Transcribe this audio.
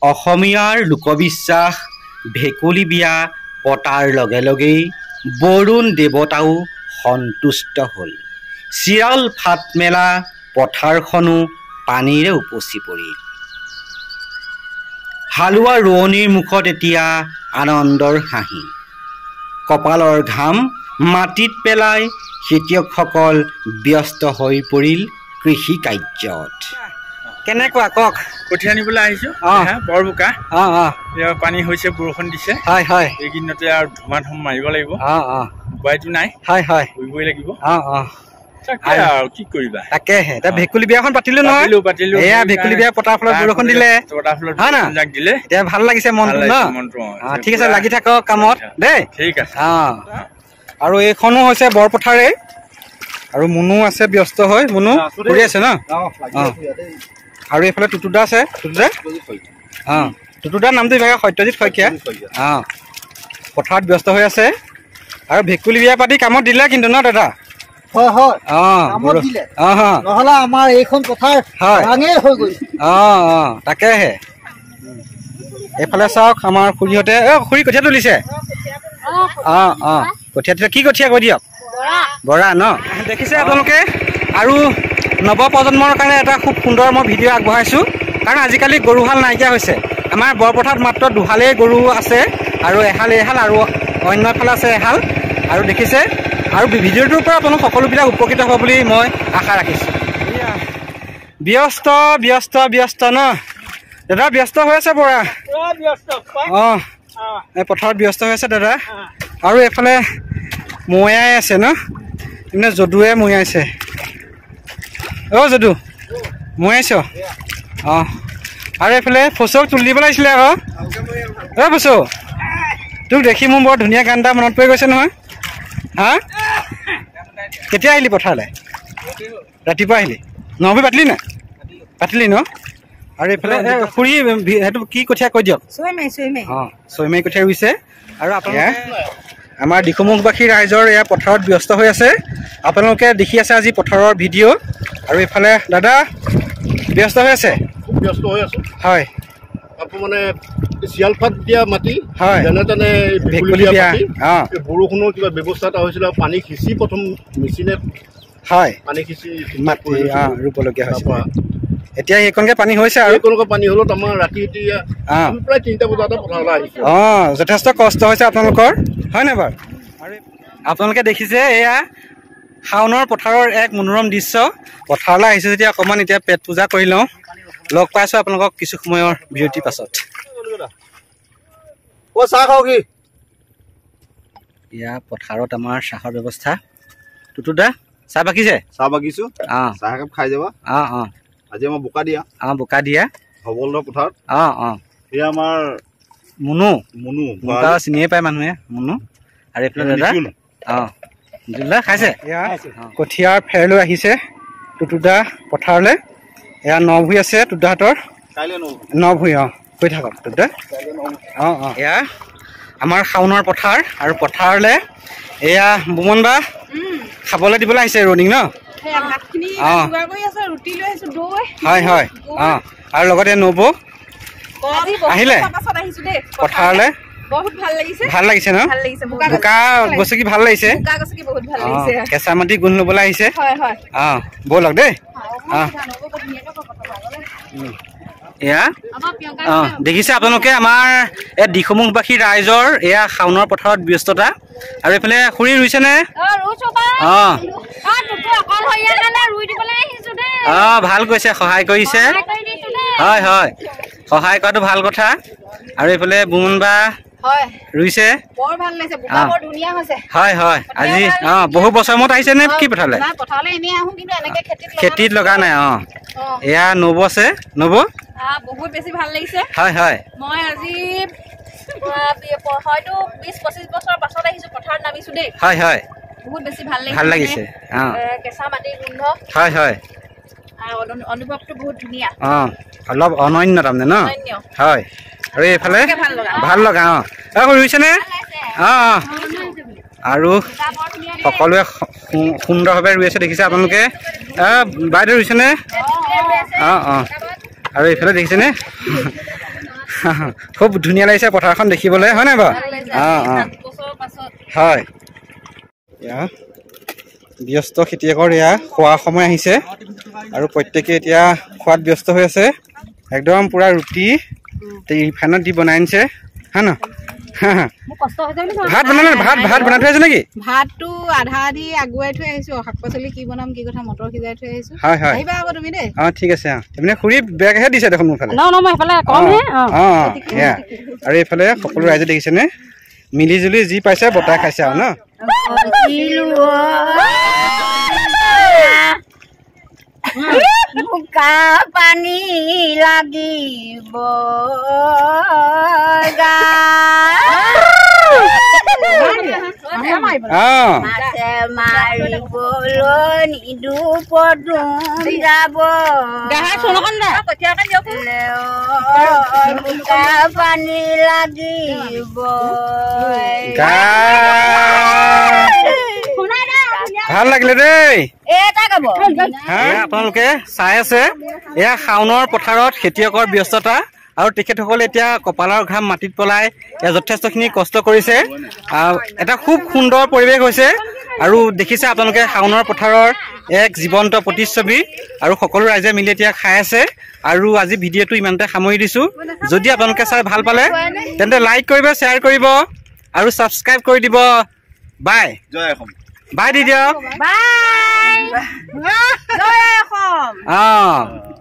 অসমীয়াৰ লোকবিশ্বাস ভেকুলী বিয়া পতাৰ লগে লগেই বৰুণ দেৱতাও সন্তুষ্ট হ'ল। চিৰাল ফাট মেলা পথাৰখনো পানীৰে উপচি পৰিল। হালোৱা ৰোৱনীৰ মুখত এতিয়া আনন্দৰ হাঁহি। কপালৰ ঘাম মাটিত পেলাই খেতিয়কসকল ব্যস্ত হৈ পৰিল কৃষি কাৰ্যত। কেনেকুৱা কওক? কঠীয়া নিবলৈ আহিছোঁ বৰ বোকা পানী হৈছে, বৰষুণ দিছে। হয় হয়, এইকেইদিনতে আৰু ধুমা ধুম মাৰিব লাগিব। উপায়টো নাই, হয় হয়, কৰিবই লাগিব। আৰু কি কৰিবা, তাকেহে এতিয়া ভেকুলী বিয়াখন পাতিলো নহয়। পাতিলো এয়া ভেকুলী বিয়া পতাৰ ফলত বৰষুণ দিলে, হয় না? দিলে এতিয়া ভাল লাগিছে মনটো ন? ঠিক আছে, লাগি থাকক কামত দেই। ঠিক আছে। আৰু এইখনো হৈছে বৰপথাৰে, আৰু মুনু আছে ব্যস্ত হৈ। মুনু কৰি আছে ন? আৰু এইফালে টুটুদা আছে। টুটুদাৰ নামটো ইভাগে সত্যজিৎ শইকীয়া। পথাৰত ব্যস্ত হৈ আছে। আৰু ভেকুলী বিয়া পাতি কামত দিলে কিন্তু ন দাদা? তাকেহে এইফালে চাওক, আমাৰ খুৰীহঁতে খুৰী কঠীয়া তুলিছে। কঠীয়া কি কঠীয়া কৈ দিয়ক? বৰা ন? দেখিছে আপোনালোকে। আৰু নৱপ্ৰজন্মৰ কাৰণে এটা খুব সুন্দৰ মই ভিডিঅ' আগবঢ়াইছোঁ, কাৰণ আজিকালি গৰুহাল নাইকিয়া হৈছে। আমাৰ বৰপথাৰত মাত্ৰ দুহালেই গৰু আছে, আৰু এহাল আৰু অন্য এফালে আছে এহাল। আৰু দেখিছে, আৰু ভিডিঅ'টোৰ পৰা আপোনালোক সকলোবিলাক উপকৃত হ'ব বুলি মই আশা ৰাখিছোঁ। ব্যস্ত ব্যস্ত ব্যস্ত ন দাদা? ব্যস্ত হৈ আছে বৰা? এই পথাৰত ব্যস্ত হৈ আছে দাদা। আৰু এইফালে মৈয়াই আছে ন? মানে যদুৱে মৈয়াইছে। যদু মৈয়াইছ? আৰু এইফালে ফচৌক তুলি দিব লাগিছিলে আকৌ। ফচৌ, তোক দেখি মোৰ বৰ ধুনীয়া গান এটা মনত পৰি গৈছে নহয়। কেতিয়া আহিলি পথাৰলৈ? ৰাতিপুৱা আহিলি? নহবি পাতিলি নাই? পাতিলি ন? আৰু এইফালে খুৰী সেইটো কি কঠীয়া কৈ দিয়ক? ছয়মাহী কঠীয়া ৰুইছে। আৰু আপোনালোকে আমাৰ দিখৌমুখবাসী ৰাইজৰ এয়া পথাৰত ব্যস্ত হৈ আছে। আপোনালোকে দেখি আছে আজি পথাৰৰ ভিডিঅ'। আৰু এইফালে দাদা ব্যস্ত হৈ আছে? খুব ব্যস্ত হৈ আছো। হয়, মানে চিয়ালফাট দিয়া মাটি, যেনে তেনে বৰষুণৰ কিবা ব্যৱস্থা এটা হৈছিলে, পানী সিঁচি প্ৰথম মেচিনে পানী সিঁচি মাটি ৰুবলগীয়া হৈছে। এতিয়া সেইকণকে পানী হৈছে, আৰু সেইকণকে পানী হ'লত আমাৰ ৰাতি এতিয়া প্ৰায় 3টা বজাতে পথাৰলৈ আহিছে। যথেষ্ট কষ্ট হৈছে আপোনালোকৰ, হয় নাই বাৰু? আৰু আপোনালোকে দেখিছে এয়া শাওনৰ পথাৰৰ এক মনোৰম দৃশ্য। পথাৰলৈ আহিছে যেতিয়া অকণমান এতিয়া পেট পূজা কৰি লওঁ। লগ পাইছোঁ আপোনালোকক কিছু সময়ৰ বিৰতিৰ পাছত। চাহ খাওঁ কি? এয়া পথাৰত আমাৰ চাহৰ ব্যৱস্থা। টুটুদা চাহ বাকিছে? চাহ বাকিছোঁ, চাহ একাপ খাই যাবা। আজি আমাৰ বোকা দিয়া। বোকা দিয়া হবলদাৰ পথাৰত। এয়া আমাৰ মুনু চিনিয়ে পায় মানুহে, মুনু। আৰু এইফালে দাদা খাইছে। কঠীয়াৰ ফেৰ লৈ আহিছে টুটুদা পথাৰলৈ। এয়া নভুই আছে টুটুদাহঁতৰ। নভুই কৈ থাকক টুটুদা। এয়া আমাৰ শাওনৰ পথাৰ, আৰু পথাৰলৈ এয়া বুমন বা খাবলৈ দিবলৈ আহিছে ৰনিং ন? হয় হয়। আৰু লগতে নবৌ আহিলে পথাৰলৈ। ভাল লাগিছে ন? বোকা গছকি ভাল লাগিছে। কেঁচা মাটি গোন্ধ ল'বলৈ আহিছে। ব'লক দেই। এয়া দেখিছে আপোনালোকে আমাৰ এই দিখৌমুখবাসী ৰাইজৰ এয়া শাওনৰ পথাৰত ব্যস্ততা। আৰু এইফালে খুৰী ৰুইছেনে? ভাল কৈছে, সহায় কৰিছে। হয় হয়, সহায় কৰাটো ভাল কথা। আৰু এইফালে বুমন বা ৰুইছে। হয় হয়, আজি বহু বছৰ মূৰত আহিছে নে কি পথাৰলৈ? খেতিত লগা নাই। এয়া নব আছে। নব বহুত বেছি ভাল লাগিছে। হয় হয়, মই আজি হয়তো 20-25 বছৰ পাছত আহিছো পথাৰত নামিছো দেই। হয় হয়, বহুত বেছি ভাল লাগিছে। ভাল লাগিছে। কেঁচা মাটিৰ গোন্ধ। হয় হয়, অনুভৱটো বহুত ধুনীয়া। অলপ অনন্য তাৰমানে ন? হয়। আৰু এইফালে ভাল লগা। ৰুইছেনে? আৰু সকলোৱে সুন্দৰভাৱে ৰুই আছে দেখিছে আপোনালোকে। বাইদেউ ৰুইছেনে? আৰু এইফালে দেখিছেনে খুব ধুনীয়া লাগিছে পথাৰখন দেখিবলৈ হয় নাই বাৰু হয় এয়া ব্যস্ত খেতিয়কৰ এয়া খোৱা সময় আহিছে আৰু প্ৰত্যেকে এতিয়া খোৱাত ব্যস্ত হৈ আছে একদম পুৰা ৰুটি ৰিফাইনত দি বনাই আনিছে হয় ন ভাত বনালে ভাত বনাই থৈ আছে নেকি ভাতটো আধা দি আগুৱাই থৈ আহিছো শাক পাচলি কি বনাম কি কথা মটৰ সিজাই থৈ আহিছো হয় হয় আহিবা আকৌ তুমি দেই ঠিক আছে মানে খুৰী বেগহে দিছে দেখোন মোৰ ফালে আৰু এইফালে সকলো ৰাইজে দেখিছেনে মিলি জুলি যি পাইছে বতাহ খাইছে আৰু ন বোকা পানী লাগিব মাছে মাৰিবলৈ নিদু পদুম যাব বোকা পানী লাগিব ভাল লাগিলে দেই আপোনালোকে চাই আছে এয়া শাওনৰ পথাৰত খেতিয়কৰ ব্যস্ততা আৰু তেখেতসকলে এতিয়া কপালৰ ঘাম মাটিত পেলাই যথেষ্টখিনি কষ্ট কৰিছে এটা খুব সুন্দৰ পৰিৱেশ হৈছে আৰু দেখিছে আপোনালোকে শাওনৰ পথাৰৰ এক জীৱন্ত প্ৰতিচ্ছবি আৰু সকলো ৰাইজে মিলি এতিয়া খাই আছে আৰু আজি ভিডিঅ'টো ইমানতে সামৰি দিছো যদি আপোনালোকে চাই ভাল পালে তেন্তে লাইক কৰিব শ্বেয়াৰ কৰিব আৰু ছাবস্ক্ৰাইব কৰি দিব বাই জয় অসম বাই দি দিয়ক বাই জয় অসম